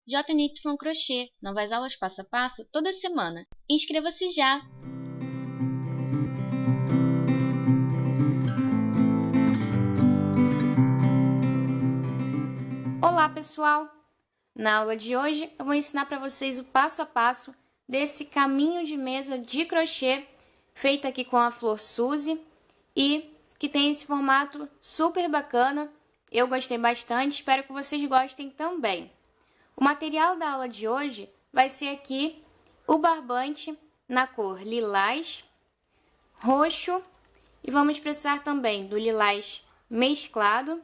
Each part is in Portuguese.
JNY Crochê, novas aulas passo a passo toda semana. Inscreva-se já! Olá, pessoal! Na aula de hoje eu vou ensinar para vocês o passo a passo desse caminho de mesa de crochê feito aqui com a flor Suzy e que tem esse formato super bacana. Eu gostei bastante, espero que vocês gostem também. O material da aula de hoje vai ser aqui o barbante na cor lilás, roxo e vamos precisar também do lilás mesclado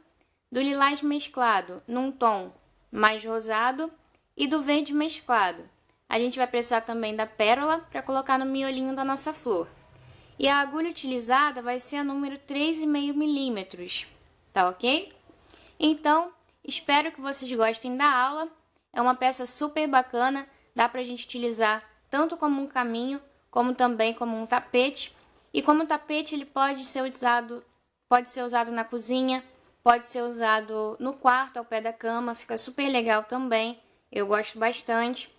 num tom mais rosado e do verde mesclado. A gente vai precisar também da pérola para colocar no miolinho da nossa flor. E a agulha utilizada vai ser a número 3,5 milímetros, tá ok? Então, espero que vocês gostem da aula. É uma peça super bacana, dá pra gente utilizar tanto como um caminho, como também como um tapete. E como tapete ele pode ser usado na cozinha, pode ser usado no quarto, ao pé da cama, fica super legal também. Eu gosto bastante.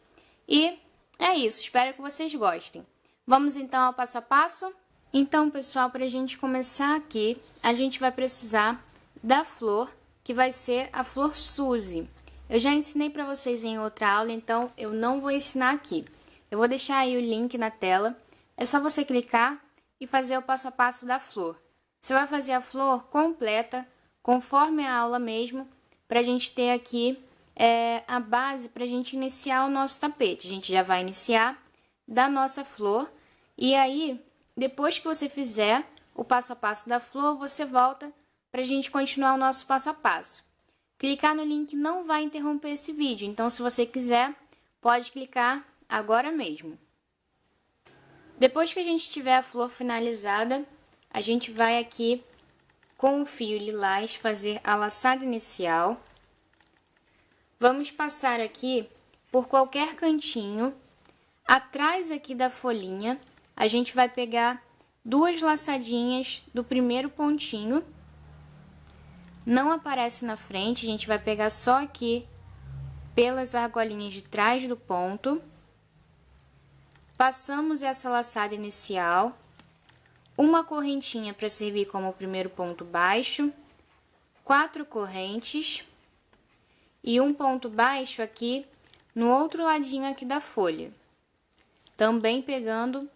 E é isso, espero que vocês gostem. Vamos então ao passo a passo? Então, pessoal, para a gente começar aqui, a gente vai precisar da flor, que vai ser a flor Suzy. Eu já ensinei para vocês em outra aula, então eu não vou ensinar aqui. Eu vou deixar aí o link na tela. É só você clicar e fazer o passo a passo da flor. Você vai fazer a flor completa, conforme a aula mesmo, para a gente ter aqui a base para a gente iniciar o nosso tapete. A gente já vai iniciar da nossa flor e aí, depois que você fizer o passo a passo da flor, você volta para a gente continuar o nosso passo a passo. Clicar no link não vai interromper esse vídeo, então se você quiser, pode clicar agora mesmo. Depois que a gente tiver a flor finalizada, a gente vai aqui com o fio lilás fazer a laçada inicial. Vamos passar aqui por qualquer cantinho. Atrás aqui da folhinha, a gente vai pegar duas laçadinhas do primeiro pontinho. Não aparece na frente, a gente vai pegar só aqui pelas argolinhas de trás do ponto. Passamos essa laçada inicial. Uma correntinha para servir como o primeiro ponto baixo, 4 correntes e um ponto baixo aqui no outro ladinho aqui da folha, também pegando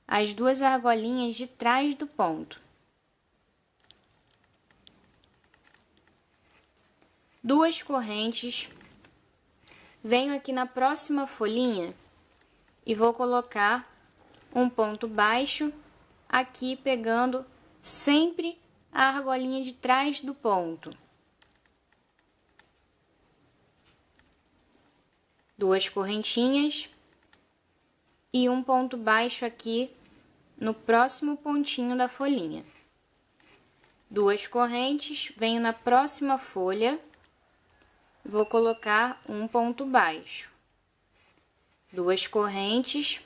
as duas argolinhas de trás do ponto. 2 correntes, venho aqui na próxima folhinha e vou colocar um ponto baixo aqui pegando sempre a argolinha de trás do ponto. 2 correntinhas e um ponto baixo aqui no próximo pontinho da folhinha. 2 correntes, venho na próxima folha, vou colocar um ponto baixo. 2 correntes,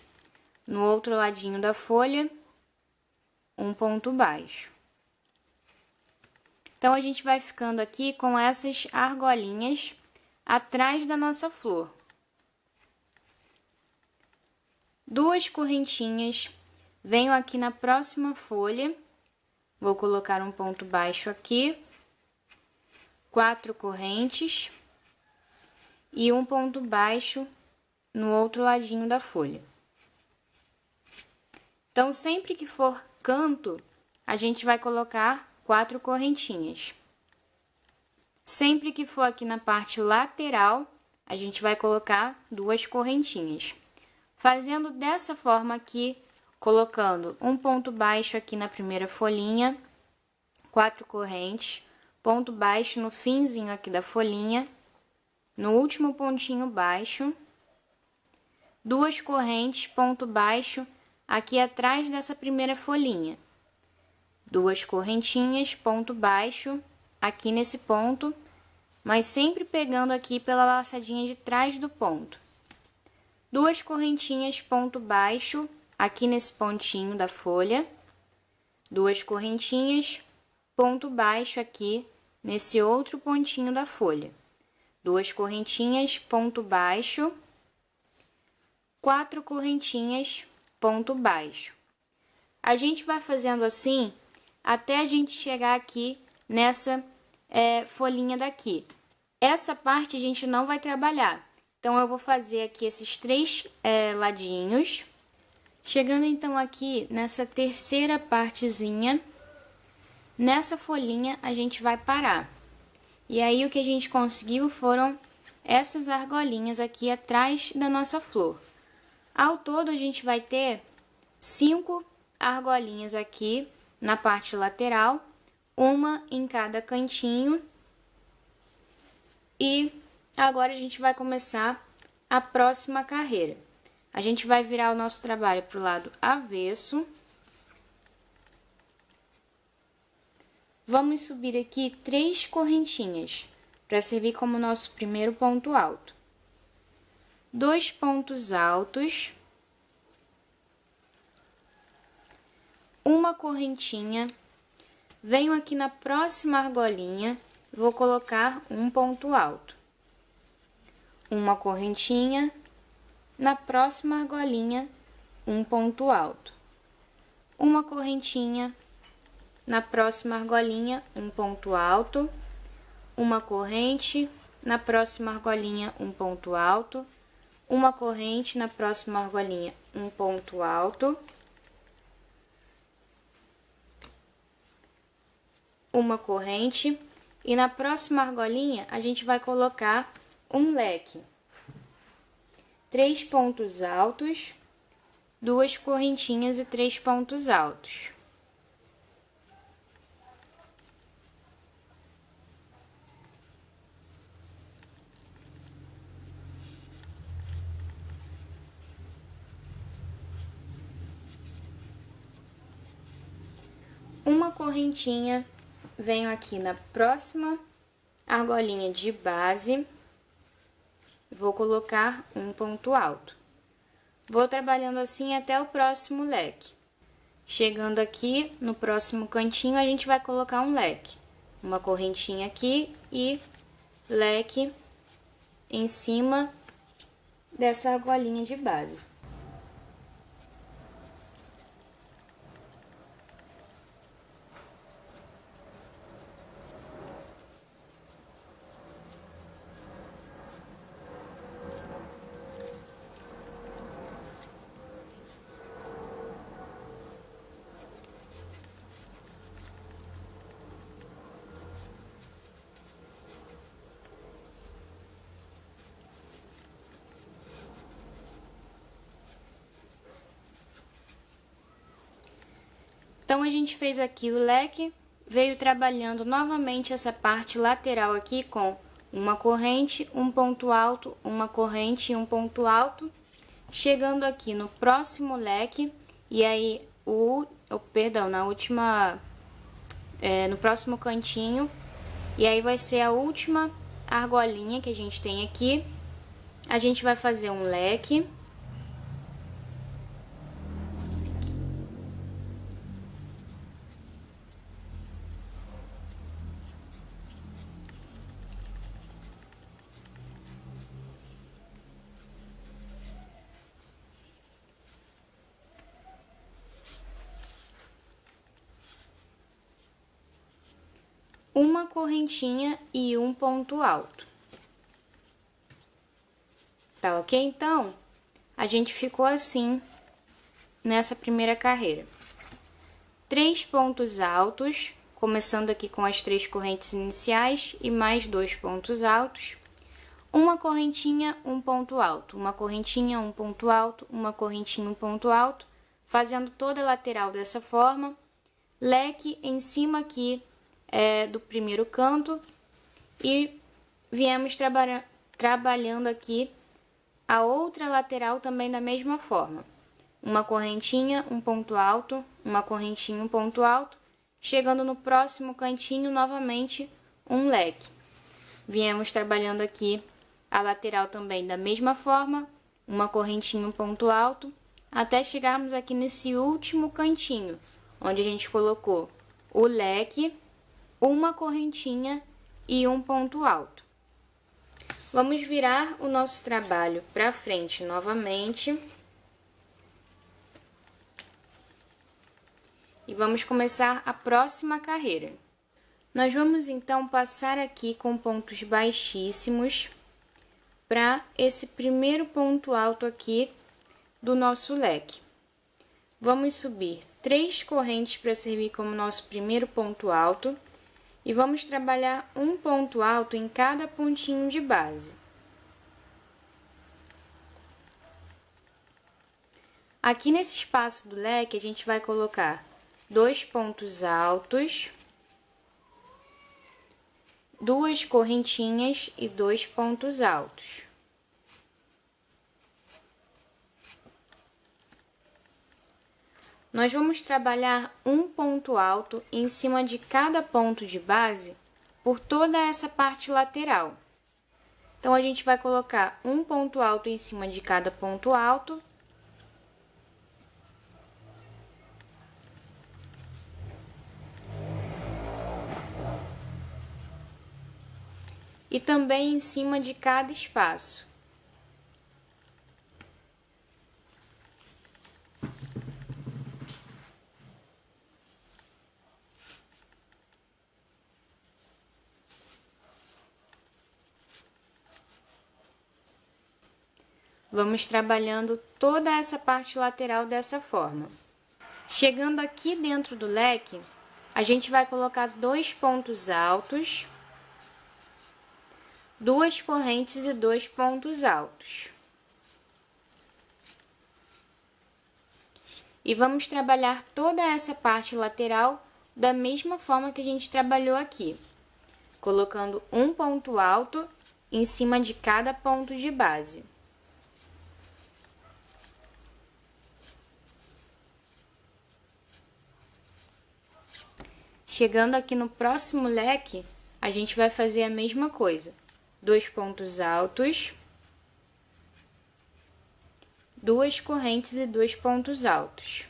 no outro ladinho da folha, um ponto baixo. Então, a gente vai ficando aqui com essas argolinhas atrás da nossa flor. 2 correntinhas, venho aqui na próxima folha, vou colocar um ponto baixo aqui, 4 correntes e um ponto baixo no outro ladinho da folha. Então, sempre que for canto, a gente vai colocar 4 correntinhas. Sempre que for aqui na parte lateral, a gente vai colocar 2 correntinhas. Fazendo dessa forma aqui, colocando um ponto baixo aqui na primeira folhinha, 4 correntes, ponto baixo no finzinho aqui da folhinha, no último pontinho baixo, 2 correntes, ponto baixo aqui atrás dessa primeira folhinha, 2 correntinhas, ponto baixo aqui nesse ponto, mas sempre pegando aqui pela laçadinha de trás do ponto. 2 correntinhas, ponto baixo aqui nesse pontinho da folha, 2 correntinhas, ponto baixo aqui nesse outro pontinho da folha. 2 correntinhas, ponto baixo, 4 correntinhas, ponto baixo. A gente vai fazendo assim até a gente chegar aqui nessa folhinha daqui. Essa parte a gente não vai trabalhar, então eu vou fazer aqui esses 3 ladinhos. Chegando então aqui nessa terceira partezinha, nessa folhinha a gente vai parar. E aí o que a gente conseguiu foram essas argolinhas aqui atrás da nossa flor. Ao todo a gente vai ter 5 argolinhas aqui na parte lateral, uma em cada cantinho. E agora a gente vai começar a próxima carreira. A gente vai virar o nosso trabalho para o lado avesso. Vamos subir aqui 3 correntinhas, para servir como nosso primeiro ponto alto. 2 pontos altos. Uma correntinha. Venho aqui na próxima argolinha, vou colocar um ponto alto. Uma correntinha. Na próxima argolinha, um ponto alto. Uma correntinha. Na próxima argolinha, um ponto alto. Uma corrente. Na próxima argolinha, um ponto alto. Uma corrente. Na próxima argolinha, um ponto alto. Uma corrente. E na próxima argolinha, a gente vai colocar um leque. 3 pontos altos, 2 correntinhas e 3 pontos altos. Uma correntinha, venho aqui na próxima argolinha de base. Vou colocar um ponto alto. Vou trabalhando assim até o próximo leque. Chegando aqui no próximo cantinho, a gente vai colocar um leque. Uma correntinha aqui e leque em cima dessa argolinha de base. Então, a gente fez aqui o leque, veio trabalhando novamente essa parte lateral aqui com uma corrente, um ponto alto, uma corrente e um ponto alto. Chegando aqui no próximo leque, e aí, no próximo cantinho, e aí vai ser a última argolinha que a gente tem aqui. A gente vai fazer um leque. Uma correntinha e um ponto alto. Tá ok? Então, a gente ficou assim nessa primeira carreira. 3 pontos altos, começando aqui com as 3 correntes iniciais e mais 2 pontos altos. Uma correntinha, um ponto alto. Uma correntinha, um ponto alto. Uma correntinha, um ponto alto. Fazendo toda a lateral dessa forma. Leque em cima aqui do primeiro canto e viemos trabalhando aqui a outra lateral também da mesma forma. Uma correntinha, um ponto alto, uma correntinha, um ponto alto. Chegando no próximo cantinho, novamente um leque. Viemos trabalhando aqui a lateral também da mesma forma, uma correntinha, um ponto alto, até chegarmos aqui nesse último cantinho, onde a gente colocou o leque, uma correntinha e um ponto alto. Vamos virar o nosso trabalho para frente novamente. E vamos começar a próxima carreira. Nós vamos então passar aqui com pontos baixíssimos para esse primeiro ponto alto aqui do nosso leque. Vamos subir 3 correntes para servir como nosso primeiro ponto alto e vamos trabalhar um ponto alto em cada pontinho de base. Aqui nesse espaço do leque, a gente vai colocar 2 pontos altos, 2 correntinhas e 2 pontos altos. Nós vamos trabalhar um ponto alto em cima de cada ponto de base por toda essa parte lateral. Então, a gente vai colocar um ponto alto em cima de cada ponto alto. E também em cima de cada espaço. Vamos trabalhando toda essa parte lateral dessa forma. Chegando aqui dentro do leque, a gente vai colocar 2 pontos altos, 2 correntes e 2 pontos altos. E vamos trabalhar toda essa parte lateral da mesma forma que a gente trabalhou aqui, colocando um ponto alto em cima de cada ponto de base. Chegando aqui no próximo leque, a gente vai fazer a mesma coisa. 2 pontos altos, 2 correntes e 2 pontos altos.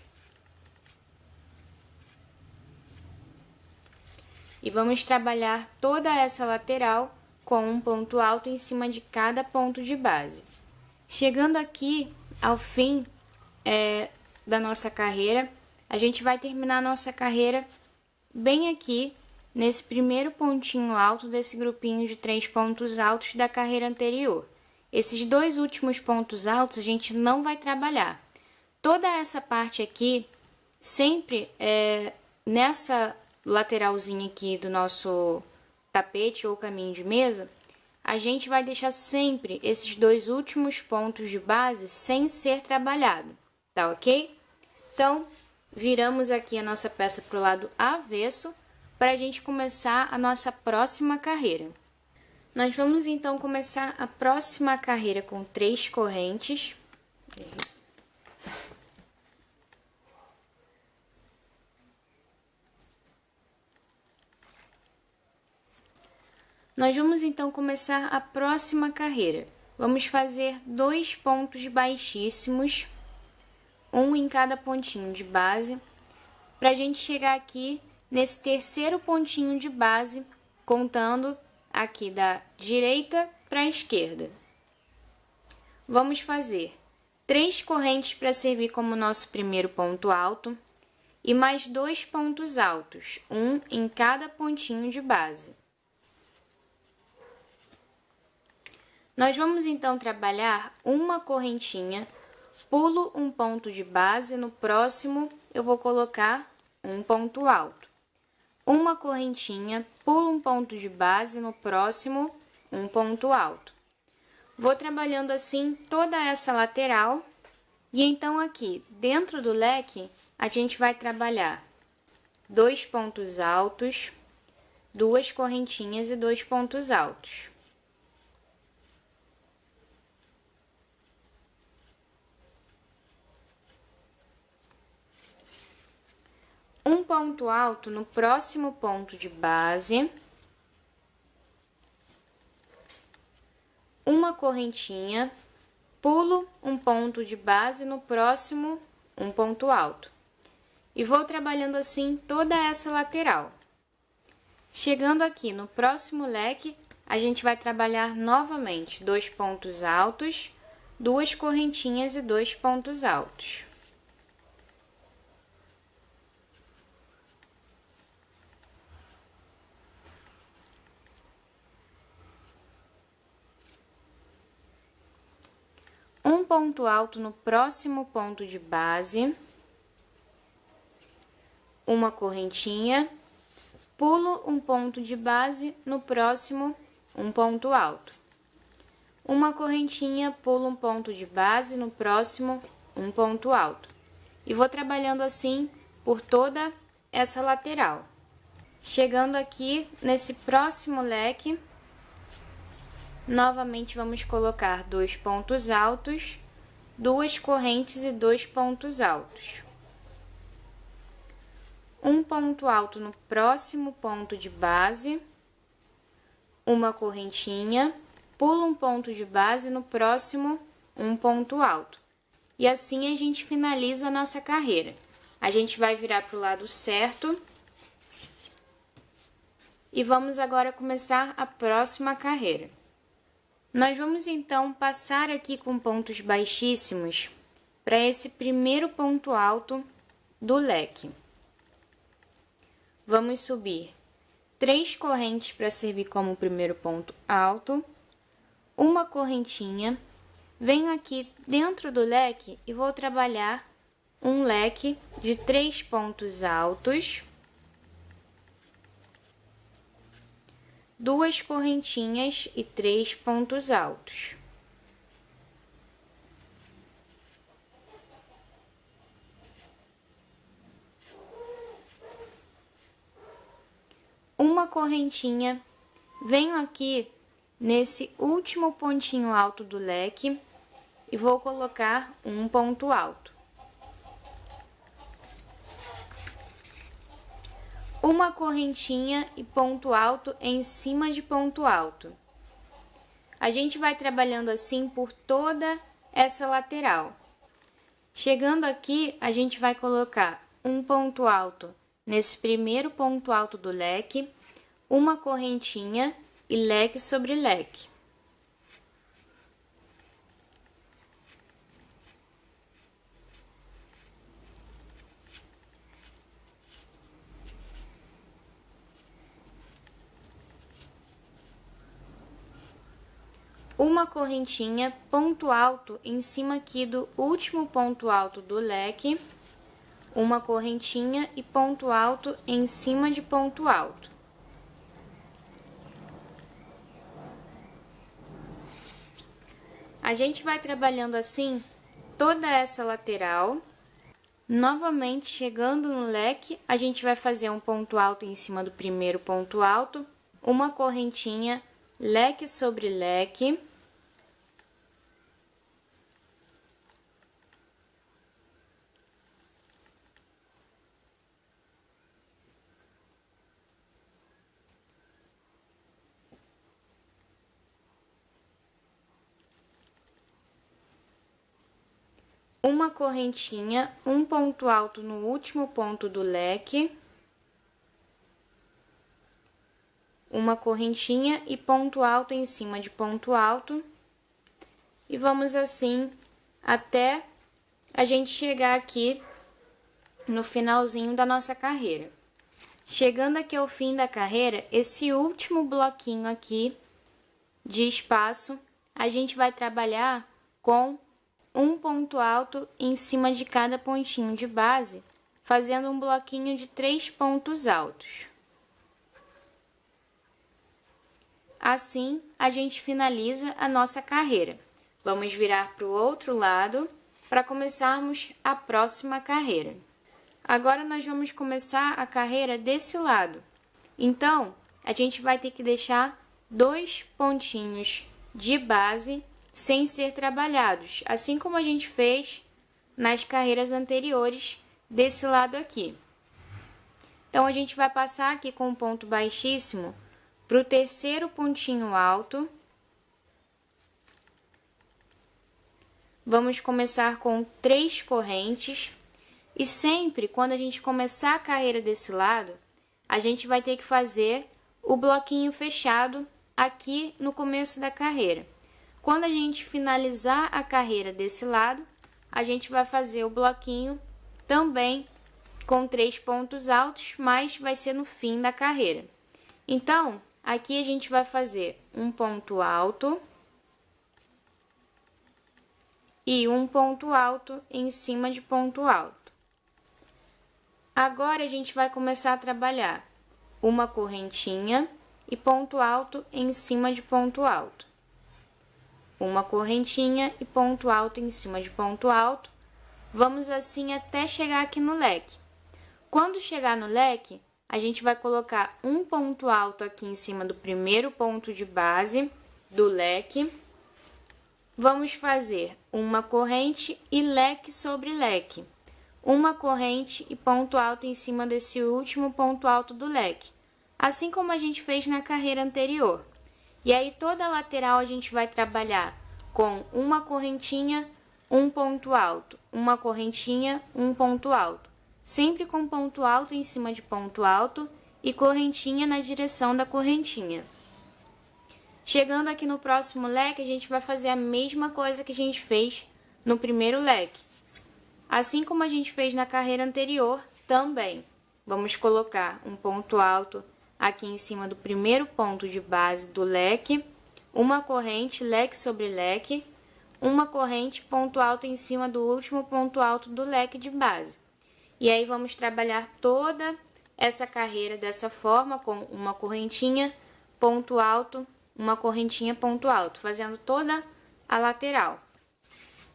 E vamos trabalhar toda essa lateral com um ponto alto em cima de cada ponto de base. Chegando aqui ao fim da nossa carreira, a gente vai terminar a nossa carreira bem aqui, nesse primeiro pontinho alto desse grupinho de 3 pontos altos da carreira anterior. Esses 2 últimos pontos altos a gente não vai trabalhar. Toda essa parte aqui, sempre nessa lateralzinha aqui do nosso tapete ou caminho de mesa, a gente vai deixar sempre esses 2 últimos pontos de base sem ser trabalhado, tá ok? Então, viramos aqui a nossa peça para o lado avesso para a gente começar a nossa próxima carreira. Nós vamos então começar a próxima carreira com 3 correntes. Nós vamos então começar a próxima carreira. Vamos fazer 2 pontos baixíssimos, um em cada pontinho de base, para a gente chegar aqui nesse terceiro pontinho de base, contando aqui da direita para a esquerda. Vamos fazer 3 correntes para servir como nosso primeiro ponto alto e mais 2 pontos altos, um em cada pontinho de base. Nós vamos então trabalhar uma correntinha, pulo um ponto de base, no próximo eu vou colocar um ponto alto. Uma correntinha, pulo um ponto de base, no próximo um ponto alto. Vou trabalhando assim toda essa lateral e então aqui dentro do leque a gente vai trabalhar 2 pontos altos, 2 correntinhas e 2 pontos altos. Um ponto alto no próximo ponto de base, uma correntinha, pulo um ponto de base, no próximo um ponto alto. E vou trabalhando assim toda essa lateral. Chegando aqui no próximo leque, a gente vai trabalhar novamente 2 pontos altos, 2 correntinhas e 2 pontos altos. Um ponto alto no próximo ponto de base, uma correntinha, pulo um ponto de base no próximo, um ponto alto. Uma correntinha, pulo um ponto de base no próximo, um ponto alto. E vou trabalhando assim por toda essa lateral. Chegando aqui nesse próximo leque, novamente vamos colocar 2 pontos altos, 2 correntes e 2 pontos altos. Um ponto alto no próximo ponto de base, uma correntinha, pulo um ponto de base no próximo, um ponto alto. E assim a gente finaliza a nossa carreira. A gente vai virar para o lado certo e vamos agora começar a próxima carreira. Nós vamos então passar aqui com pontos baixíssimos para esse primeiro ponto alto do leque. Vamos subir 3 correntes para servir como primeiro ponto alto, uma correntinha, venho aqui dentro do leque e vou trabalhar um leque de 3 pontos altos, 2 correntinhas e 3 pontos altos. Uma correntinha, venho aqui nesse último pontinho alto do leque e vou colocar um ponto alto. Uma correntinha e ponto alto em cima de ponto alto. A gente vai trabalhando assim por toda essa lateral. Chegando aqui, a gente vai colocar um ponto alto nesse primeiro ponto alto do leque, uma correntinha e leque sobre leque. Uma correntinha, ponto alto em cima aqui do último ponto alto do leque, uma correntinha e ponto alto em cima de ponto alto. A gente vai trabalhando assim toda essa lateral. Novamente, chegando no leque, a gente vai fazer um ponto alto em cima do primeiro ponto alto, uma correntinha, leque sobre leque. Uma correntinha, um ponto alto no último ponto do leque, uma correntinha e ponto alto em cima de ponto alto, e vamos assim até a gente chegar aqui no finalzinho da nossa carreira. Chegando aqui ao fim da carreira, esse último bloquinho aqui de espaço, a gente vai trabalhar com um ponto alto em cima de cada pontinho de base, fazendo um bloquinho de 3 pontos altos. Assim, a gente finaliza a nossa carreira. Vamos virar para o outro lado para começarmos a próxima carreira. Agora, nós vamos começar a carreira desse lado. Então, a gente vai ter que deixar 2 pontinhos de base sem ser trabalhados, assim como a gente fez nas carreiras anteriores desse lado aqui. Então, a gente vai passar aqui com um ponto baixíssimo para o terceiro pontinho alto. Vamos começar com 3 correntes. E sempre, quando a gente começar a carreira desse lado, a gente vai ter que fazer o bloquinho fechado aqui no começo da carreira. Quando a gente finalizar a carreira desse lado, a gente vai fazer o bloquinho também com 3 pontos altos, mas vai ser no fim da carreira. Então, aqui a gente vai fazer um ponto alto e um ponto alto em cima de ponto alto. Agora, a gente vai começar a trabalhar uma correntinha e ponto alto em cima de ponto alto. Uma correntinha e ponto alto em cima de ponto alto. Vamos assim até chegar aqui no leque. Quando chegar no leque, a gente vai colocar um ponto alto aqui em cima do primeiro ponto de base do leque. Vamos fazer uma corrente e leque sobre leque. Uma corrente e ponto alto em cima desse último ponto alto do leque, assim como a gente fez na carreira anterior. E aí toda a lateral a gente vai trabalhar com uma correntinha, um ponto alto, uma correntinha, um ponto alto, sempre com ponto alto em cima de ponto alto e correntinha na direção da correntinha. Chegando aqui no próximo leque, a gente vai fazer a mesma coisa que a gente fez no primeiro leque. Assim como a gente fez na carreira anterior, também vamos colocar um ponto alto aqui em cima do primeiro ponto de base do leque, uma corrente, leque sobre leque, uma corrente, ponto alto em cima do último ponto alto do leque de base. E aí vamos trabalhar toda essa carreira dessa forma, com uma correntinha, ponto alto, uma correntinha, ponto alto, fazendo toda a lateral.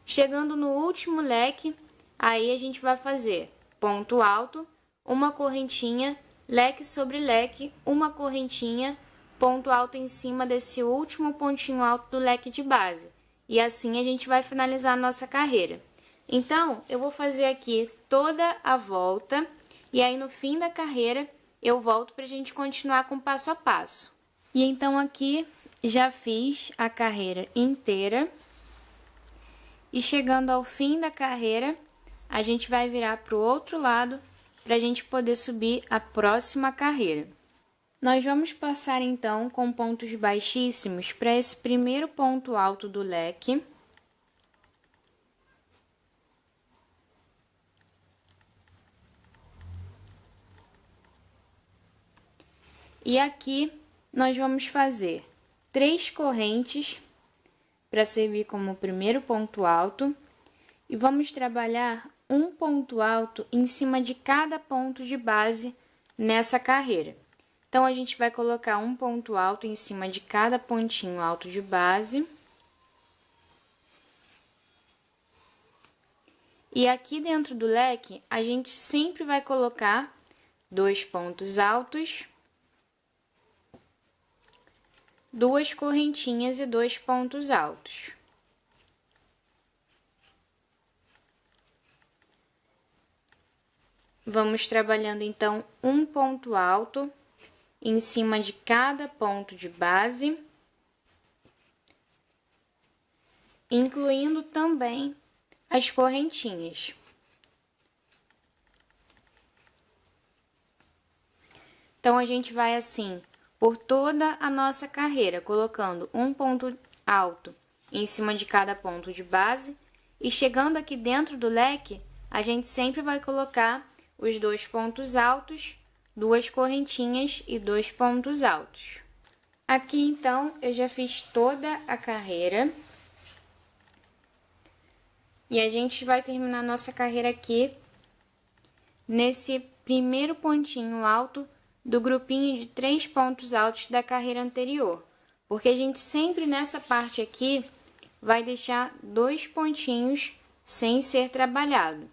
Chegando no último leque, aí a gente vai fazer ponto alto, uma correntinha, leque sobre leque, uma correntinha, ponto alto em cima desse último pontinho alto do leque de base. E assim a gente vai finalizar a nossa carreira. Então, eu vou fazer aqui toda a volta e aí no fim da carreira eu volto para a gente continuar com passo a passo. E então aqui já fiz a carreira inteira e chegando ao fim da carreira, a gente vai virar para o outro lado para a gente poder subir a próxima carreira. Nós vamos passar então com pontos baixíssimos para esse primeiro ponto alto do leque. E aqui nós vamos fazer 3 correntes para servir como primeiro ponto alto e vamos trabalhar um ponto alto em cima de cada ponto de base nessa carreira. Então, a gente vai colocar um ponto alto em cima de cada pontinho alto de base. E aqui dentro do leque, a gente sempre vai colocar 2 pontos altos, 2 correntinhas e 2 pontos altos. Vamos trabalhando, então, um ponto alto em cima de cada ponto de base, incluindo também as correntinhas. Então, a gente vai assim por toda a nossa carreira, colocando um ponto alto em cima de cada ponto de base e chegando aqui dentro do leque, a gente sempre vai colocar os 2 pontos altos, 2 correntinhas e 2 pontos altos. Aqui, então, eu já fiz toda a carreira. E a gente vai terminar nossa carreira aqui, nesse primeiro pontinho alto do grupinho de 3 pontos altos da carreira anterior. Porque a gente sempre nessa parte aqui vai deixar 2 pontinhos sem ser trabalhado.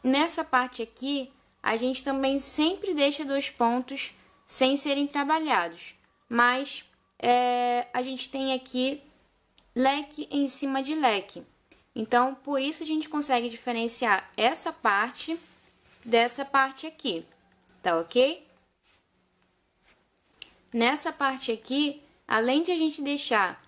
Nessa parte aqui, a gente também sempre deixa 2 pontos sem serem trabalhados, mas a gente tem aqui leque em cima de leque. Então, por isso a gente consegue diferenciar essa parte dessa parte aqui, tá ok? Nessa parte aqui, além de a gente deixar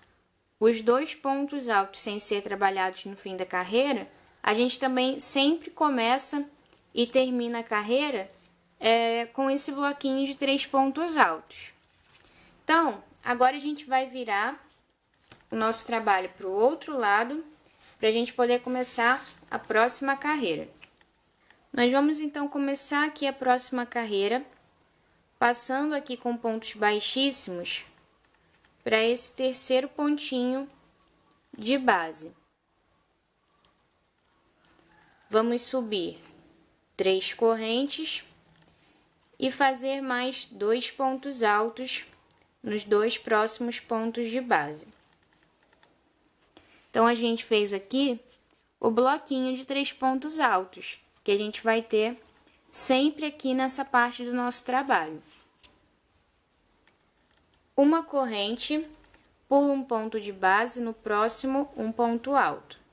os 2 pontos altos sem ser trabalhados no fim da carreira, a gente também sempre começa e termina a carreira com esse bloquinho de 3 pontos altos. Então, agora a gente vai virar o nosso trabalho para o outro lado, para a gente poder começar a próxima carreira. Nós vamos então começar aqui a próxima carreira, passando aqui com pontos baixíssimos para esse terceiro pontinho de base. Vamos subir 3 correntes e fazer mais 2 pontos altos nos 2 próximos pontos de base. Então, a gente fez aqui o bloquinho de 3 pontos altos, que a gente vai ter sempre aqui nessa parte do nosso trabalho. Uma corrente, pula um ponto de base, no próximo um ponto alto.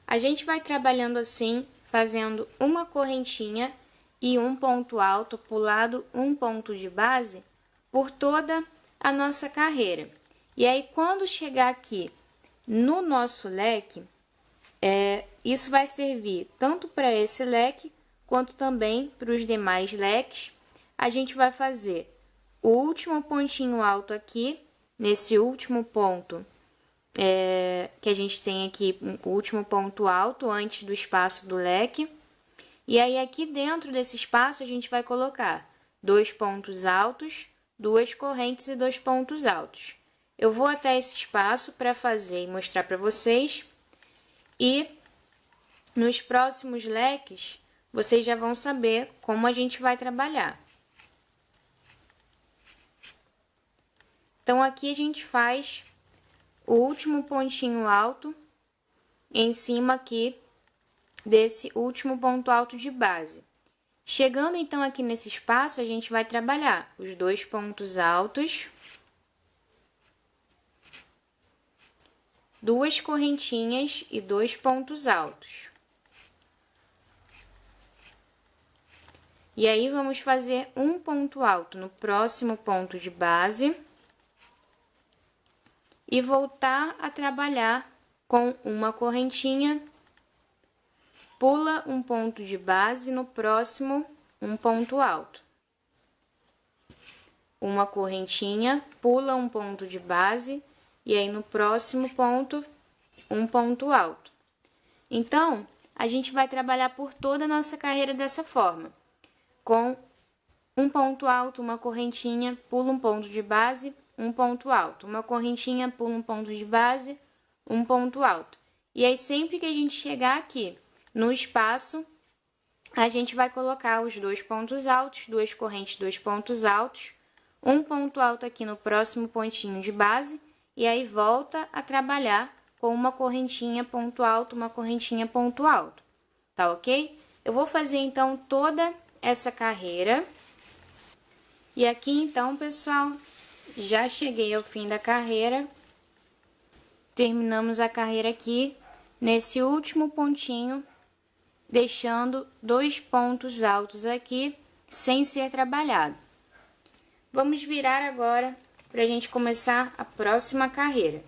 A gente vai trabalhando assim, fazendo uma correntinha e um ponto alto, pulado um ponto de base, por toda a nossa carreira. E aí, quando chegar aqui no nosso leque, isso vai servir tanto para esse leque, quanto também para os demais leques. A gente vai fazer o último pontinho alto aqui, nesse último ponto, que a gente tem aqui, o último ponto alto antes do espaço do leque. E aí, aqui dentro desse espaço, a gente vai colocar 2 pontos altos, 2 correntes e 2 pontos altos. Eu vou até esse espaço para fazer e mostrar para vocês. E nos próximos leques, vocês já vão saber como a gente vai trabalhar. Então, aqui a gente faz o último pontinho alto em cima aqui desse último ponto alto de base. Chegando então aqui nesse espaço, a gente vai trabalhar os 2 pontos altos, 2 correntinhas e 2 pontos altos. E aí, vamos fazer um ponto alto no próximo ponto de base e voltar a trabalhar com uma correntinha, pula um ponto de base, no próximo um ponto alto. Uma correntinha, pula um ponto de base e aí no próximo ponto um ponto alto. Então, a gente vai trabalhar por toda a nossa carreira dessa forma, com um ponto alto, uma correntinha, pula um ponto de base, um ponto alto, uma correntinha, pula um ponto de base, um ponto alto. E aí, sempre que a gente chegar aqui no espaço, a gente vai colocar os 2 pontos altos, 2 correntes, 2 pontos altos, um ponto alto aqui no próximo pontinho de base, e aí volta a trabalhar com uma correntinha, ponto alto, uma correntinha, ponto alto. Tá ok? Eu vou fazer então toda essa carreira. E aqui então, pessoal, já cheguei ao fim da carreira. Terminamos a carreira aqui nesse último pontinho, deixando 2 pontos altos aqui sem ser trabalhado. Vamos virar agora para a gente começar a próxima carreira.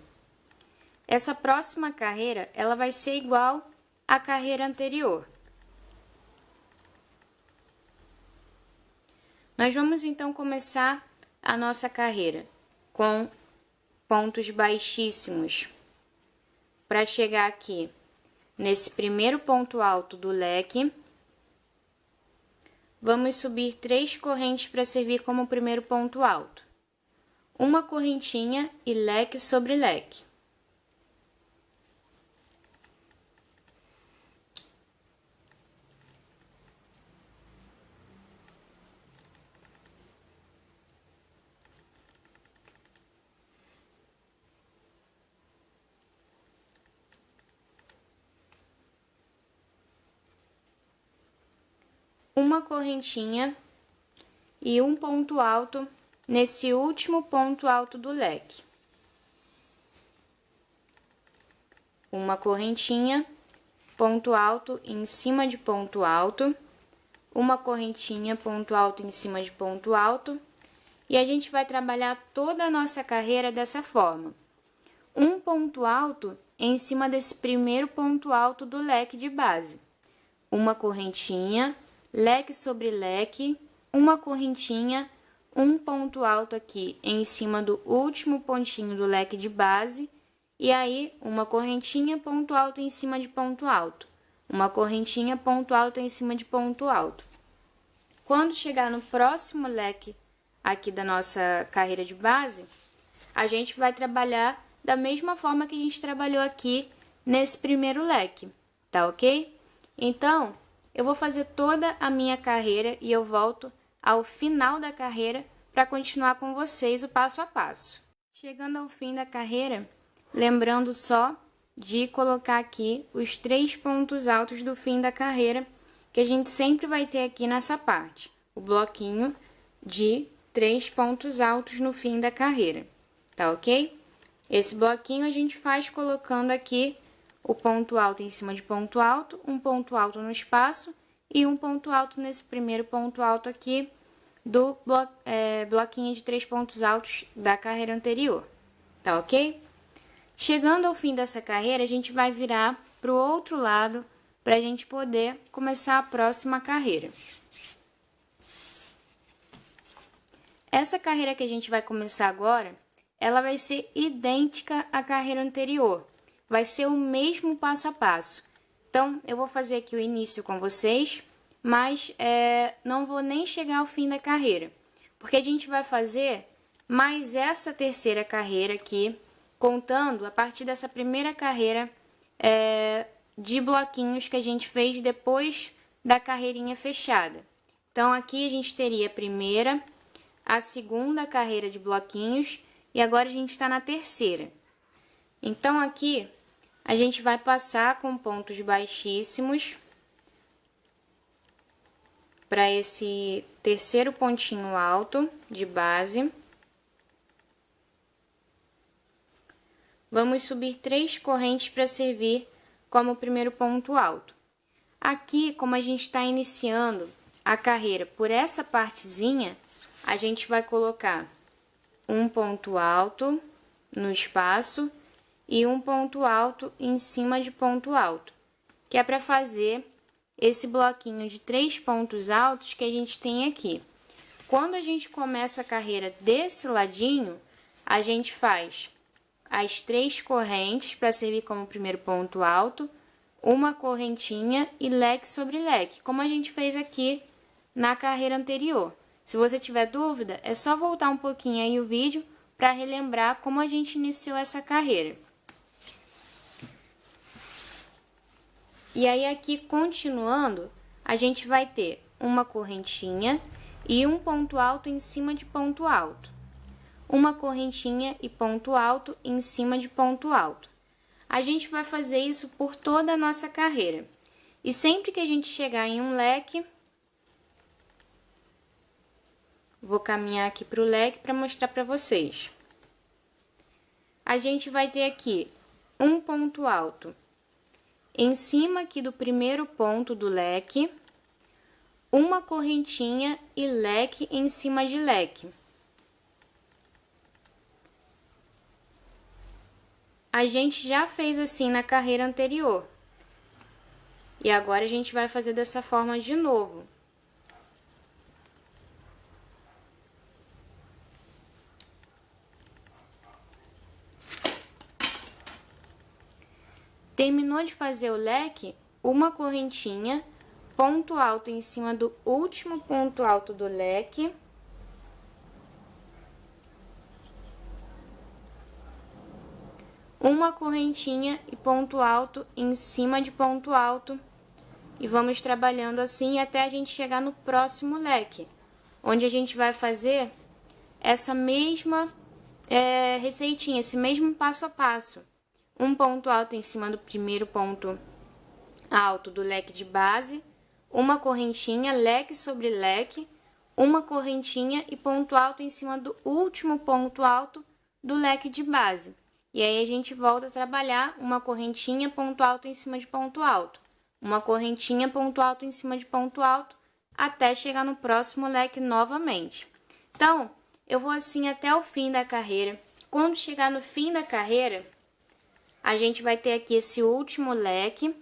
Essa próxima carreira, ela vai ser igual à carreira anterior. Nós vamos então começar a nossa carreira com pontos baixíssimos para chegar aqui nesse primeiro ponto alto do leque. Vamos subir 3 correntes para servir como primeiro ponto alto. Uma correntinha e leque sobre leque. Uma correntinha e um ponto alto nesse último ponto alto do leque. Uma correntinha, ponto alto em cima de ponto alto, uma correntinha, ponto alto em cima de ponto alto, E a gente vai trabalhar toda a nossa carreira dessa forma. Um ponto alto em cima desse primeiro ponto alto do leque de base. Uma correntinha, leque sobre leque, uma correntinha, um ponto alto aqui em cima do último pontinho do leque de base, e aí uma correntinha, ponto alto em cima de ponto alto. Uma correntinha, ponto alto em cima de ponto alto. Quando chegar no próximo leque aqui da nossa carreira de base, a gente vai trabalhar da mesma forma que a gente trabalhou aqui nesse primeiro leque, tá ok? Então, eu vou fazer toda a minha carreira e eu volto ao final da carreira para continuar com vocês o passo a passo. Chegando ao fim da carreira, lembrando só de colocar aqui os 3 pontos altos do fim da carreira, que a gente sempre vai ter aqui nessa parte, o bloquinho de 3 pontos altos no fim da carreira, tá ok? Esse bloquinho a gente faz colocando aqui o ponto alto em cima de ponto alto, um ponto alto no espaço e um ponto alto nesse primeiro ponto alto aqui do bloquinho de 3 pontos altos da carreira anterior, tá ok? Chegando ao fim dessa carreira, a gente vai virar para o outro lado para a gente poder começar a próxima carreira. Essa carreira que a gente vai começar agora, ela vai ser idêntica à carreira anterior. Vai ser o mesmo passo a passo. Então, eu vou fazer aqui o início com vocês, mas não vou nem chegar ao fim da carreira. Porque a gente vai fazer mais essa terceira carreira aqui, contando a partir dessa primeira carreira de bloquinhos que a gente fez depois da carreirinha fechada. Então, aqui a gente teria a primeira, a segunda carreira de bloquinhos e agora a gente está na terceira. Então, aqui a gente vai passar com pontos baixíssimos para esse terceiro pontinho alto de base. Vamos subir 3 correntes para servir como primeiro ponto alto. Aqui, como a gente está iniciando a carreira por essa partezinha, a gente vai colocar um ponto alto no espaço e um ponto alto em cima de ponto alto, que é para fazer esse bloquinho de 3 pontos altos que a gente tem aqui. Quando a gente começa a carreira desse ladinho, a gente faz as 3 correntes para servir como primeiro ponto alto, uma correntinha e leque sobre leque, como a gente fez aqui na carreira anterior. Se você tiver dúvida, é só voltar um pouquinho aí o vídeo para relembrar como a gente iniciou essa carreira. E aí aqui, continuando, a gente vai ter uma correntinha e um ponto alto em cima de ponto alto. Uma correntinha e ponto alto em cima de ponto alto. A gente vai fazer isso por toda a nossa carreira. E sempre que a gente chegar em um leque, vou caminhar aqui para o leque para mostrar para vocês. A gente vai ter aqui um ponto alto em cima aqui do primeiro ponto do leque, uma correntinha e leque em cima de leque. A gente já fez assim na carreira anterior. E agora a gente vai fazer dessa forma de novo. Terminou de fazer o leque, uma correntinha, ponto alto em cima do último ponto alto do leque. Uma correntinha e ponto alto em cima de ponto alto. E vamos trabalhando assim até a gente chegar no próximo leque, onde a gente vai fazer essa mesma receitinha, esse mesmo passo a passo. Um ponto alto em cima do primeiro ponto alto do leque de base, uma correntinha, leque sobre leque, uma correntinha e ponto alto em cima do último ponto alto do leque de base. E aí a gente volta a trabalhar uma correntinha, ponto alto em cima de ponto alto, uma correntinha, ponto alto em cima de ponto alto, até chegar no próximo leque novamente. Então, eu vou assim até o fim da carreira. Quando chegar no fim da carreira, a gente vai ter aqui esse último leque.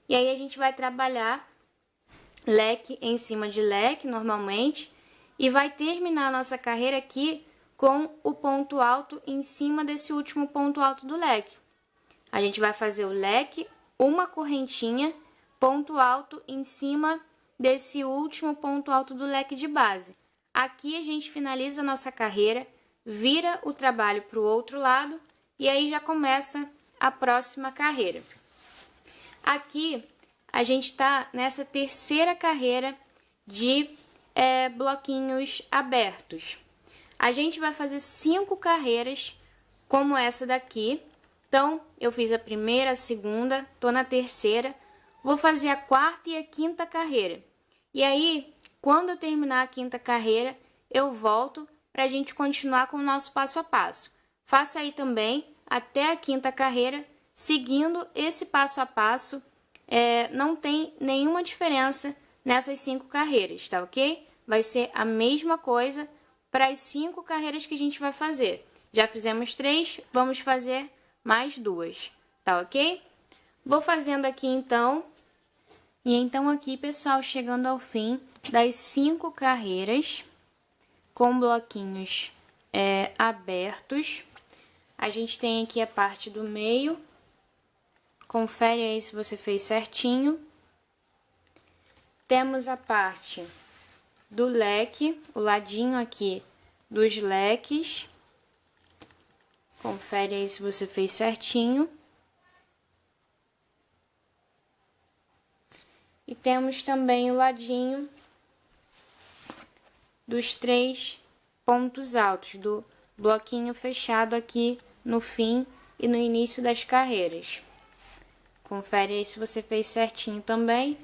E aí a gente vai trabalhar leque em cima de leque, normalmente. E vai terminar a nossa carreira aqui com o ponto alto em cima desse último ponto alto do leque. A gente vai fazer o leque, uma correntinha, ponto alto em cima desse último ponto alto do leque de base. Aqui a gente finaliza a nossa carreira, vira o trabalho para o outro lado e aí já começa a próxima carreira. Aqui a gente está nessa terceira carreira de bloquinhos abertos. A gente vai fazer 5 carreiras como essa daqui. Então, eu fiz a primeira, a segunda, tô na terceira, vou fazer a quarta e a quinta carreira. E aí, quando eu terminar a quinta carreira, eu volto para a gente continuar com o nosso passo a passo. Faça aí também até a quinta carreira, seguindo esse passo a passo. Não tem nenhuma diferença nessas 5 carreiras, tá ok? Vai ser a mesma coisa para as 5 carreiras que a gente vai fazer. Já fizemos 3, vamos fazer mais 2, tá ok? Vou fazendo aqui então. E então aqui, pessoal, chegando ao fim das 5 carreiras com bloquinhos abertos. A gente tem aqui a parte do meio. Confere aí se você fez certinho. Temos a parte do leque, o ladinho aqui dos leques. Confere aí se você fez certinho. E temos também o ladinho dos 3 pontos altos, do bloquinho fechado aqui no fim e no início das carreiras. Confere aí se você fez certinho também.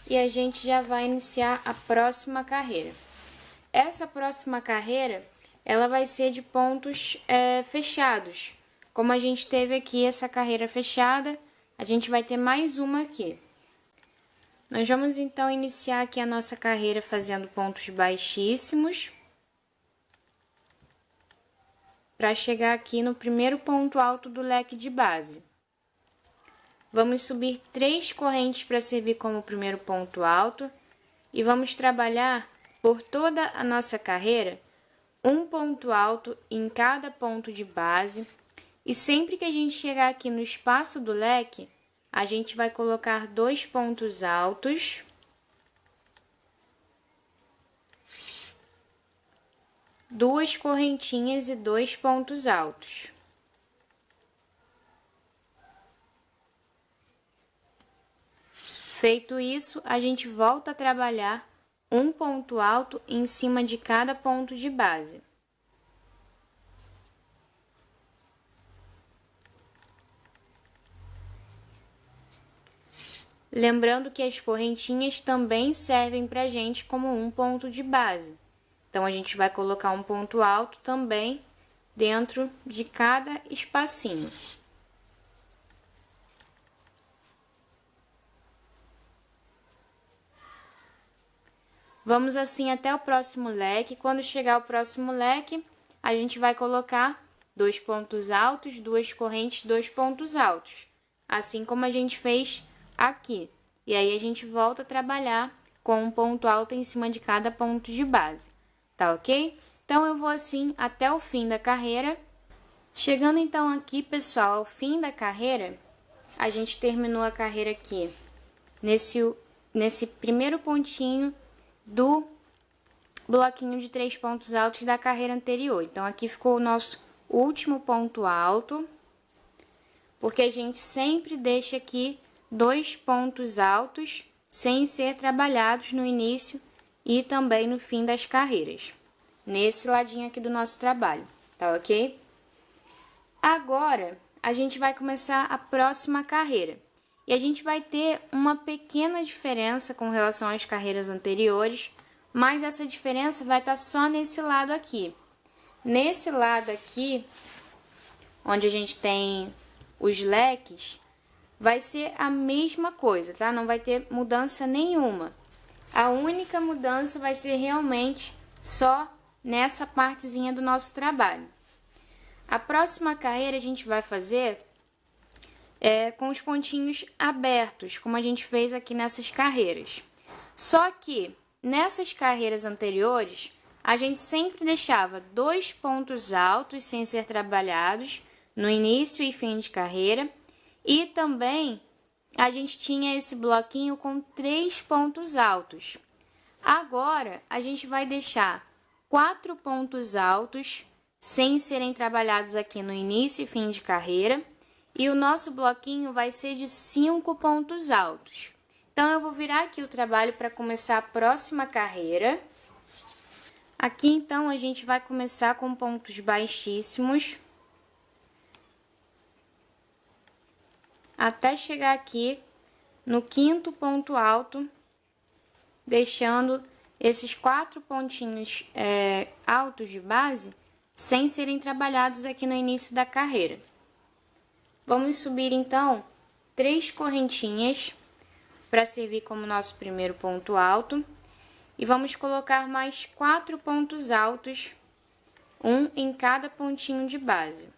E a gente já vai iniciar a próxima carreira. Essa próxima carreira, ela vai ser de pontos fechados. Como a gente teve aqui essa carreira fechada, a gente vai ter mais uma aqui. Nós vamos então iniciar aqui a nossa carreira fazendo pontos baixíssimos, para chegar aqui no primeiro ponto alto do leque de base. Vamos subir 3 correntes para servir como primeiro ponto alto e vamos trabalhar por toda a nossa carreira um ponto alto em cada ponto de base. E sempre que a gente chegar aqui no espaço do leque, a gente vai colocar 2 pontos altos, duas correntinhas e 2 pontos altos. Feito isso, a gente volta a trabalhar um ponto alto em cima de cada ponto de base. Lembrando que as correntinhas também servem para a gente como um ponto de base. Então, a gente vai colocar um ponto alto também dentro de cada espacinho. Vamos assim até o próximo leque. Quando chegar ao próximo leque, a gente vai colocar 2 pontos altos, 2 correntes, 2 pontos altos. Assim como a gente fez aqui. E aí a gente volta a trabalhar com um ponto alto em cima de cada ponto de base. Tá ok? Então, eu vou assim até o fim da carreira. Chegando então aqui, pessoal, ao fim da carreira, a gente terminou a carreira aqui nesse primeiro pontinho do bloquinho de 3 pontos altos da carreira anterior. Então, aqui ficou o nosso último ponto alto, porque a gente sempre deixa aqui 2 pontos altos sem ser trabalhados no início e também no fim das carreiras, nesse ladinho aqui do nosso trabalho, tá ok? Agora, a gente vai começar a próxima carreira. E a gente vai ter uma pequena diferença com relação às carreiras anteriores, mas essa diferença vai estar só nesse lado aqui. Nesse lado aqui, onde a gente tem os leques, vai ser a mesma coisa, tá? Não vai ter mudança nenhuma. A única mudança vai ser realmente só nessa partezinha do nosso trabalho. A próxima carreira a gente vai fazer com os pontinhos abertos, como a gente fez aqui nessas carreiras. Só que nessas carreiras anteriores, a gente sempre deixava 2 pontos altos sem ser trabalhados no início e fim de carreira, e também a gente tinha esse bloquinho com 3 pontos altos. Agora, a gente vai deixar 4 pontos altos sem serem trabalhados aqui no início e fim de carreira, e o nosso bloquinho vai ser de 5 pontos altos. Então, eu vou virar aqui o trabalho para começar a próxima carreira. Aqui, então, a gente vai começar com pontos baixíssimos, até chegar aqui no 5º ponto alto, deixando esses 4 pontinhos altos de base sem serem trabalhados aqui no início da carreira. Vamos subir, então, 3 correntinhas para servir como nosso primeiro ponto alto, e vamos colocar mais 4 pontos altos, um em cada pontinho de base.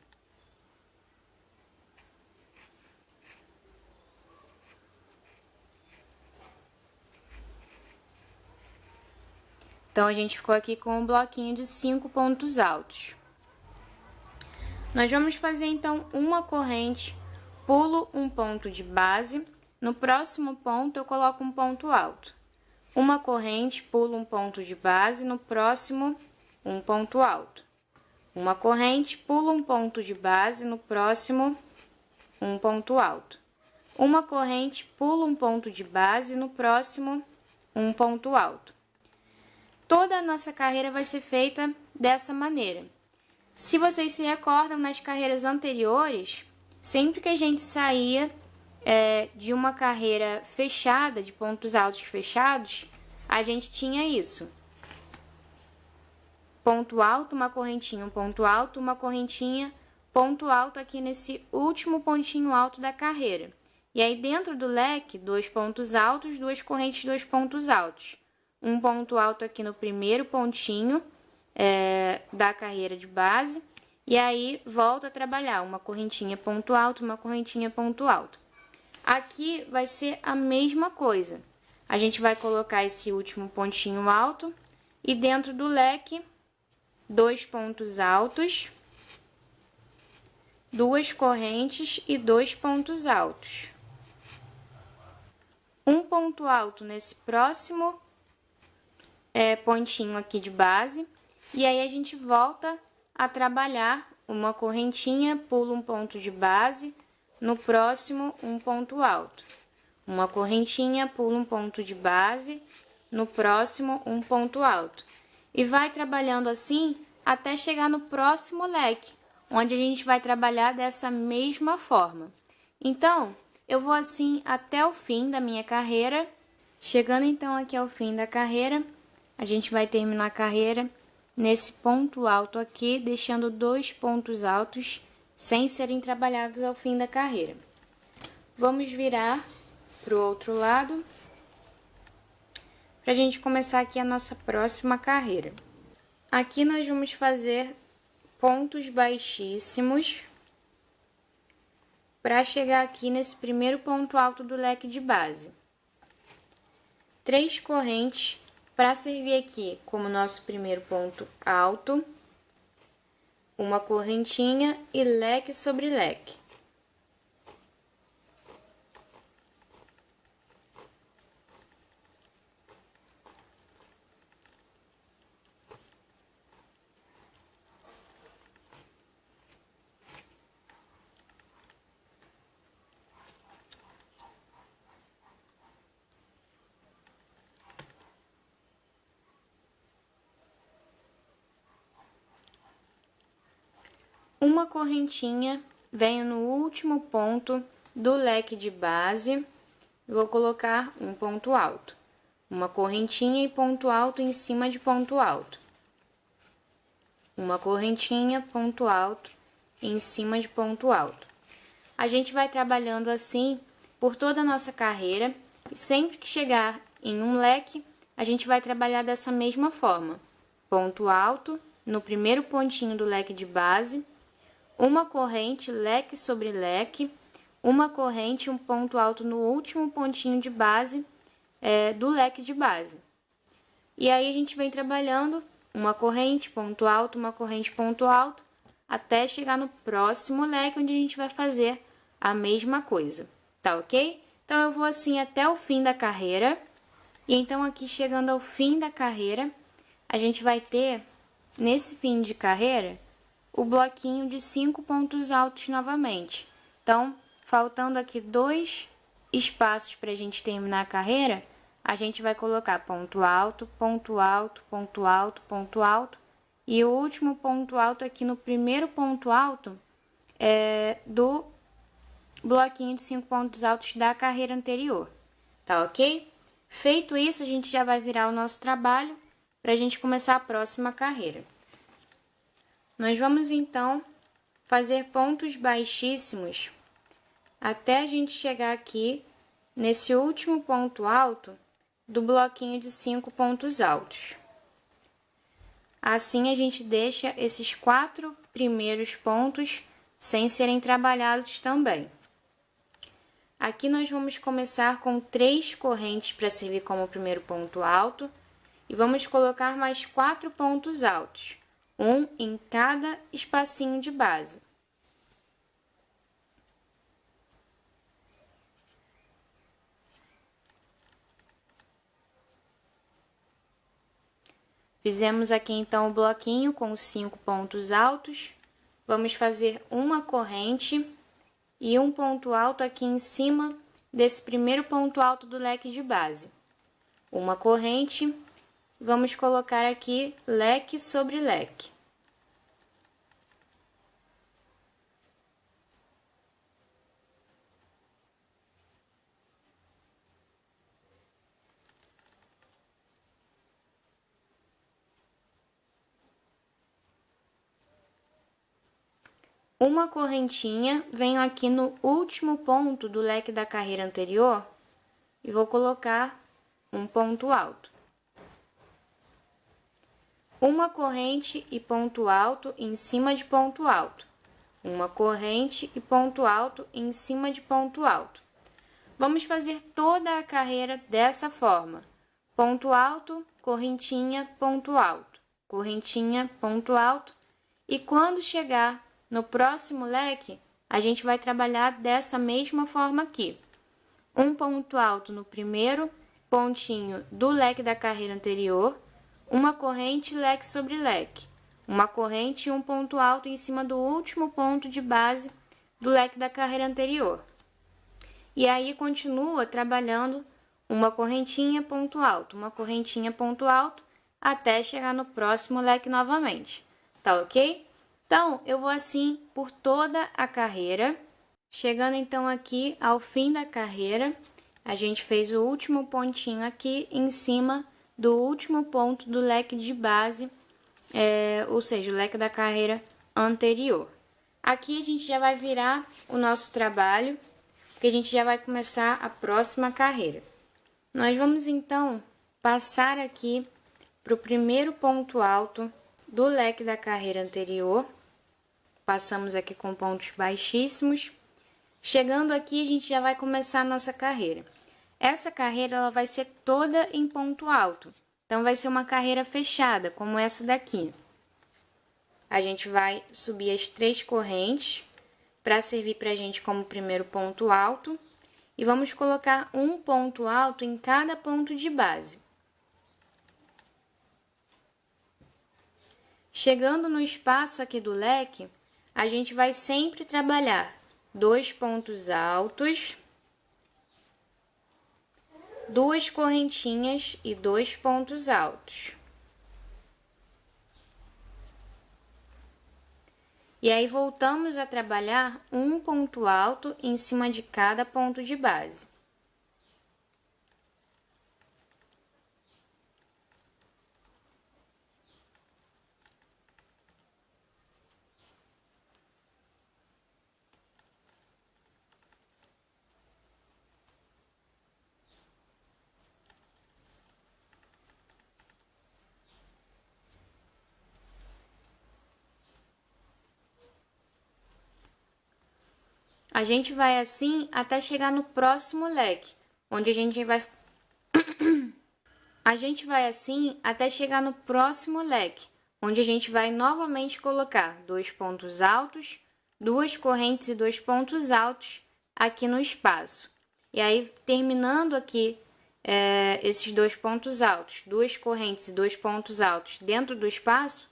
Então, a gente ficou aqui com um bloquinho de 5 pontos altos. Nós vamos fazer, então, uma corrente, pulo um ponto de base, no próximo ponto eu coloco um ponto alto. Uma corrente, pulo um ponto de base, no próximo, um ponto alto. Uma corrente, pulo um ponto de base, no próximo, um ponto alto. Uma corrente, pulo um ponto de base, no próximo, um ponto alto. Toda a nossa carreira vai ser feita dessa maneira. Se vocês se recordam, nas carreiras anteriores, sempre que a gente saía de uma carreira fechada, de pontos altos fechados, a gente tinha isso. Ponto alto, uma correntinha, um ponto alto, uma correntinha, ponto alto aqui nesse último pontinho alto da carreira. E aí, dentro do leque, 2 pontos altos, 2 correntes, 2 pontos altos. Um ponto alto aqui no primeiro pontinho da carreira de base, e aí volta a trabalhar uma correntinha ponto alto, uma correntinha ponto alto. Aqui vai ser a mesma coisa. A gente vai colocar esse último pontinho alto e dentro do leque, 2 pontos altos, 2 correntes e 2 pontos altos. Um ponto alto nesse próximo pontinho aqui de base, e aí a gente volta a trabalhar uma correntinha, pulo um ponto de base, no próximo um ponto alto. Uma correntinha, pulo um ponto de base, no próximo um ponto alto. E vai trabalhando assim até chegar no próximo leque, onde a gente vai trabalhar dessa mesma forma. Então, eu vou assim até o fim da minha carreira. Chegando então aqui ao fim da carreira, a gente vai terminar a carreira nesse ponto alto aqui, deixando 2 pontos altos sem serem trabalhados ao fim da carreira. Vamos virar para o outro lado, para a gente começar aqui a nossa próxima carreira. Aqui nós vamos fazer pontos baixíssimos para chegar aqui nesse primeiro ponto alto do leque de base. 3 correntes para servir aqui como nosso primeiro ponto alto, uma correntinha e leque sobre leque. Uma correntinha, venho no último ponto do leque de base, vou colocar um ponto alto. Uma correntinha e ponto alto em cima de ponto alto. Uma correntinha, ponto alto em cima de ponto alto. A gente vai trabalhando assim por toda a nossa carreira, e sempre que chegar em um leque, a gente vai trabalhar dessa mesma forma. ponto alto no primeiro pontinho do leque de base, uma corrente leque sobre leque, uma corrente e um ponto alto no último pontinho de base do leque de base. E aí a gente vem trabalhando uma corrente, ponto alto, uma corrente, ponto alto, até chegar no próximo leque, onde a gente vai fazer a mesma coisa, tá ok? Então, eu vou assim até o fim da carreira. E então, aqui chegando ao fim da carreira, a gente vai ter, nesse fim de carreira, o bloquinho de 5 pontos altos novamente. Então, faltando aqui 2 espaços para a gente terminar a carreira, a gente vai colocar ponto alto, ponto alto, ponto alto, ponto alto. E o último ponto alto aqui no primeiro ponto alto do bloquinho de 5 pontos altos da carreira anterior. Tá ok? Feito isso, a gente já vai virar o nosso trabalho para a gente começar a próxima carreira. Nós vamos, então, fazer pontos baixíssimos até a gente chegar aqui nesse último ponto alto do bloquinho de 5 pontos altos. Assim, a gente deixa esses 4 primeiros pontos sem serem trabalhados também. Aqui nós vamos começar com 3 correntes para servir como primeiro ponto alto e vamos colocar mais 4 pontos altos, um em cada espacinho de base. Fizemos aqui então o bloquinho com 5 pontos altos. Vamos fazer uma corrente e um ponto alto aqui em cima desse primeiro ponto alto do leque de base. Uma corrente, vamos colocar aqui leque sobre leque. Uma correntinha, venho aqui no último ponto do leque da carreira anterior e vou colocar um ponto alto. Uma corrente e ponto alto em cima de ponto alto. Uma corrente e ponto alto em cima de ponto alto. Vamos fazer toda a carreira dessa forma. Ponto alto, correntinha, ponto alto. Correntinha, ponto alto. E quando chegar no próximo leque, a gente vai trabalhar dessa mesma forma aqui. Um ponto alto no primeiro pontinho do leque da carreira anterior, uma corrente leque sobre leque, uma corrente e um ponto alto em cima do último ponto de base do leque da carreira anterior. E aí continua trabalhando uma correntinha, ponto alto, uma correntinha, ponto alto, até chegar no próximo leque novamente. Tá ok? Então, eu vou assim por toda a carreira. Chegando então aqui ao fim da carreira, a gente fez o último pontinho aqui em cima do último ponto do leque de base, ou seja, o leque da carreira anterior. Aqui a gente já vai virar o nosso trabalho, porque a gente já vai começar a próxima carreira. Nós vamos então passar aqui para o primeiro ponto alto do leque da carreira anterior. Passamos aqui com pontos baixíssimos. Chegando aqui, a gente já vai começar a nossa carreira. Essa carreira ela vai ser toda em ponto alto. Então, vai ser uma carreira fechada, como essa daqui. A gente vai subir as 3 correntes para servir para a gente como primeiro ponto alto. E vamos colocar um ponto alto em cada ponto de base. Chegando no espaço aqui do leque, a gente vai sempre trabalhar 2 pontos altos, 2 correntinhas e 2 pontos altos. E aí, voltamos a trabalhar um ponto alto em cima de cada ponto de base. A gente vai assim até chegar no próximo leque, onde a gente vai assim até chegar no próximo leque, onde a gente vai novamente colocar 2 pontos altos, 2 correntes e 2 pontos altos aqui no espaço. E aí, terminando aqui esses 2 pontos altos, 2 correntes e 2 pontos altos dentro do espaço,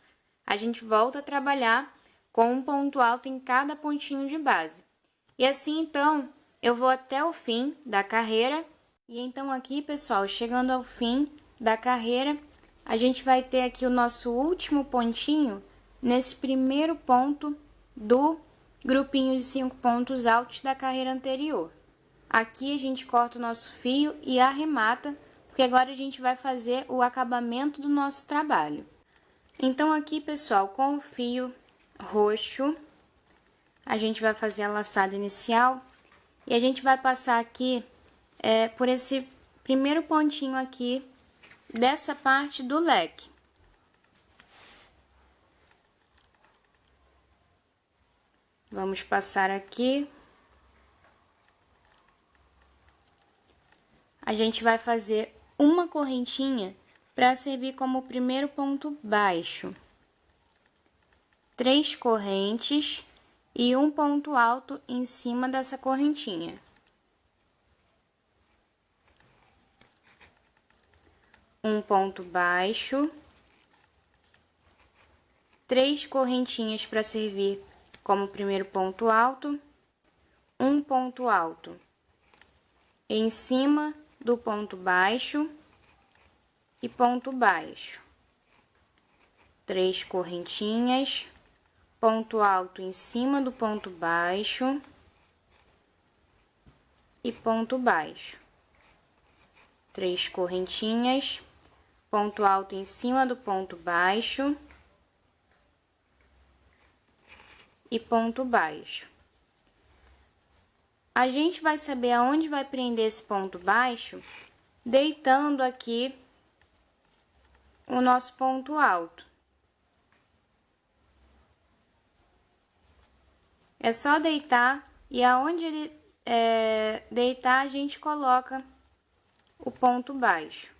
a gente volta a trabalhar com um ponto alto em cada pontinho de base. E assim, então, eu vou até o fim da carreira. E então aqui, pessoal, chegando ao fim da carreira, a gente vai ter aqui o nosso último pontinho nesse primeiro ponto do grupinho de 5 pontos altos da carreira anterior. Aqui a gente corta o nosso fio e arremata, porque agora a gente vai fazer o acabamento do nosso trabalho. Então aqui, pessoal, com o fio roxo, a gente vai fazer a laçada inicial e a gente vai passar aqui por esse primeiro pontinho aqui dessa parte do leque. Vamos passar aqui. A gente vai fazer uma correntinha para servir como o primeiro ponto baixo. 3 correntes e um ponto alto em cima dessa correntinha. Um ponto baixo, 3 correntinhas para servir como primeiro ponto alto, um ponto alto em cima do ponto baixo e ponto baixo, 3 correntinhas, ponto alto em cima do ponto baixo e ponto baixo, 3 correntinhas, ponto alto em cima do ponto baixo e ponto baixo. A gente vai saber aonde vai prender esse ponto baixo deitando aqui o nosso ponto alto. É só deitar e aonde ele deitar a gente coloca o ponto baixo.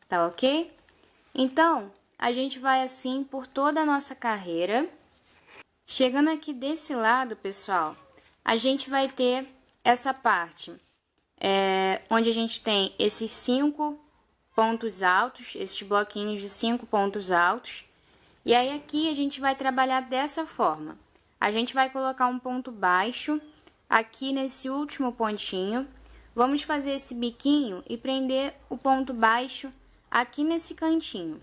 Tá ok? Então, a gente vai assim por toda a nossa carreira. Chegando aqui desse lado, pessoal, a gente vai ter essa parte onde a gente tem esses 5 pontos altos, esses bloquinhos de 5 pontos altos. E aí aqui a gente vai trabalhar dessa forma. A gente vai colocar um ponto baixo aqui nesse último pontinho. Vamos fazer esse biquinho e prender o ponto baixo aqui nesse cantinho.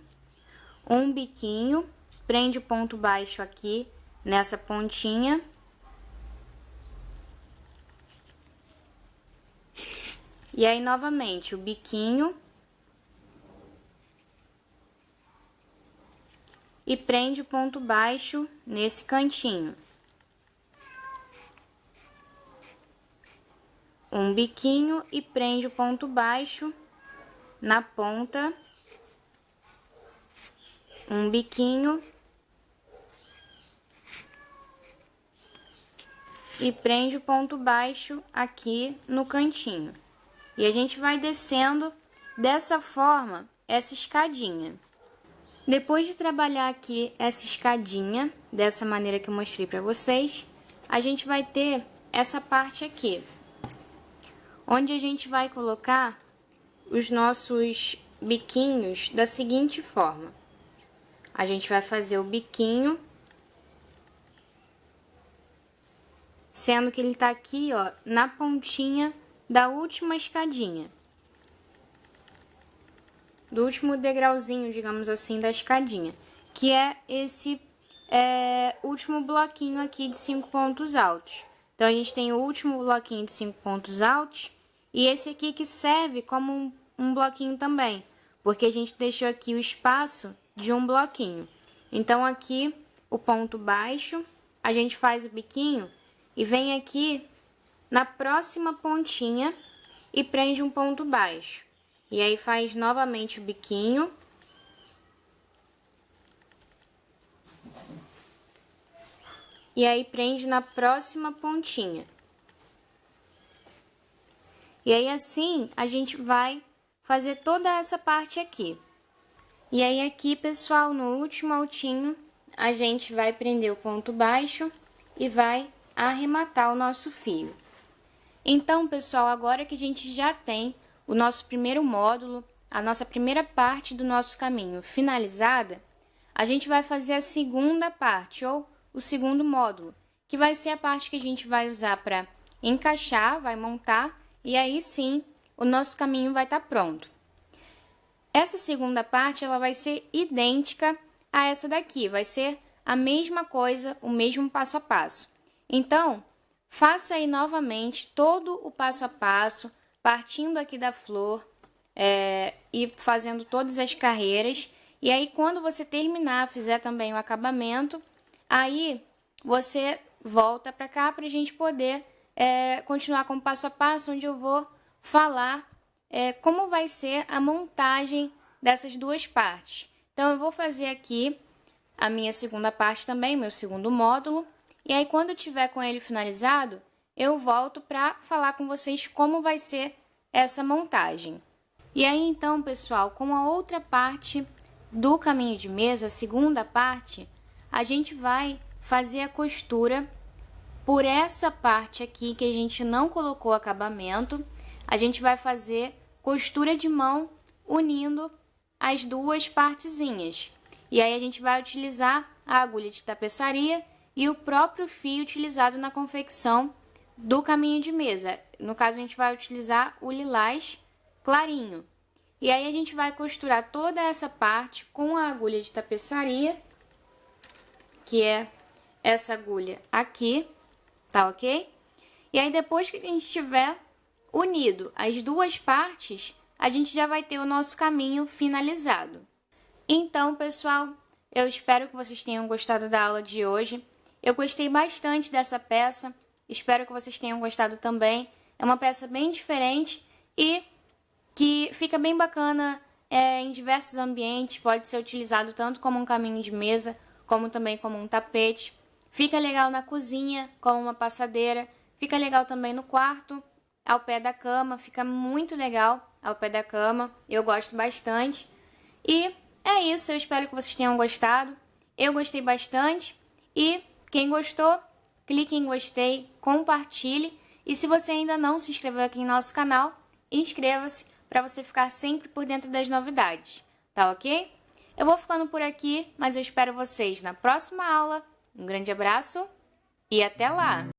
Um biquinho, prende o ponto baixo aqui nessa pontinha. E aí, novamente, o biquinho. E prende o ponto baixo nesse cantinho. Um biquinho e prende o ponto baixo na ponta. Um biquinho. E prende o ponto baixo aqui no cantinho. E a gente vai descendo dessa forma essa escadinha. Depois de trabalhar aqui essa escadinha, dessa maneira que eu mostrei para vocês, a gente vai ter essa parte aqui, onde a gente vai colocar os nossos biquinhos da seguinte forma. A gente vai fazer o biquinho, sendo que ele tá aqui, ó, na pontinha da última escadinha. Do último degrauzinho, digamos assim, da escadinha, que é esse último bloquinho aqui de 5 pontos altos. Então, a gente tem o último bloquinho de 5 pontos altos e esse aqui que serve como um bloquinho também, porque a gente deixou aqui o espaço de um bloquinho. Então, aqui, o ponto baixo, a gente faz o biquinho e vem aqui na próxima pontinha e prende um ponto baixo. E aí, faz novamente o biquinho. e aí prende na próxima pontinha. E aí assim a gente vai fazer toda essa parte aqui. E aí aqui, pessoal, no último altinho, a gente vai prender o ponto baixo e vai arrematar o nosso fio. Então, pessoal, agora que a gente já tem o nosso primeiro módulo, a nossa primeira parte do nosso caminho finalizada, a gente vai fazer a segunda parte, ou o segundo módulo, que vai ser a parte que a gente vai usar para encaixar, vai montar, e aí sim o nosso caminho vai estar pronto. Essa segunda parte, ela vai ser idêntica a essa daqui, vai ser a mesma coisa, o mesmo passo a passo. Então, faça aí novamente todo o passo a passo, partindo aqui da flor e fazendo todas as carreiras. E aí, quando você terminar, fizer também o acabamento, aí você volta para cá para a gente poder continuar com o passo a passo, onde eu vou falar como vai ser a montagem dessas duas partes. Então, eu vou fazer aqui a minha segunda parte também, meu segundo módulo. E aí, quando eu tiver com ele finalizado, eu volto para falar com vocês como vai ser essa montagem. E aí, então, pessoal, com a outra parte do caminho de mesa, a segunda parte, a gente vai fazer a costura por essa parte aqui que a gente não colocou acabamento. A gente vai fazer costura de mão unindo as duas partezinhas. E aí a gente vai utilizar a agulha de tapeçaria e o próprio fio utilizado na confecção do caminho de mesa. No caso, a gente vai utilizar o lilás clarinho. E aí a gente vai costurar toda essa parte com a agulha de tapeçaria, que é essa agulha aqui, tá ok? E aí depois que a gente tiver unido as duas partes, a gente já vai ter o nosso caminho finalizado. Então, pessoal, eu espero que vocês tenham gostado da aula de hoje. Eu gostei bastante dessa peça, espero que vocês tenham gostado também. É uma peça bem diferente e que fica bem bacana em diversos ambientes. Pode ser utilizado tanto como um caminho de mesa, como também como um tapete. Fica legal na cozinha, como uma passadeira. Fica legal também no quarto, ao pé da cama. Fica muito legal ao pé da cama. Eu gosto bastante. E é isso, eu espero que vocês tenham gostado. Eu gostei bastante. E quem gostou, clique em gostei, compartilhe. E se você ainda não se inscreveu aqui em nosso canal, inscreva-se para você ficar sempre por dentro das novidades, tá ok? Eu vou ficando por aqui, mas eu espero vocês na próxima aula. Um grande abraço e até lá!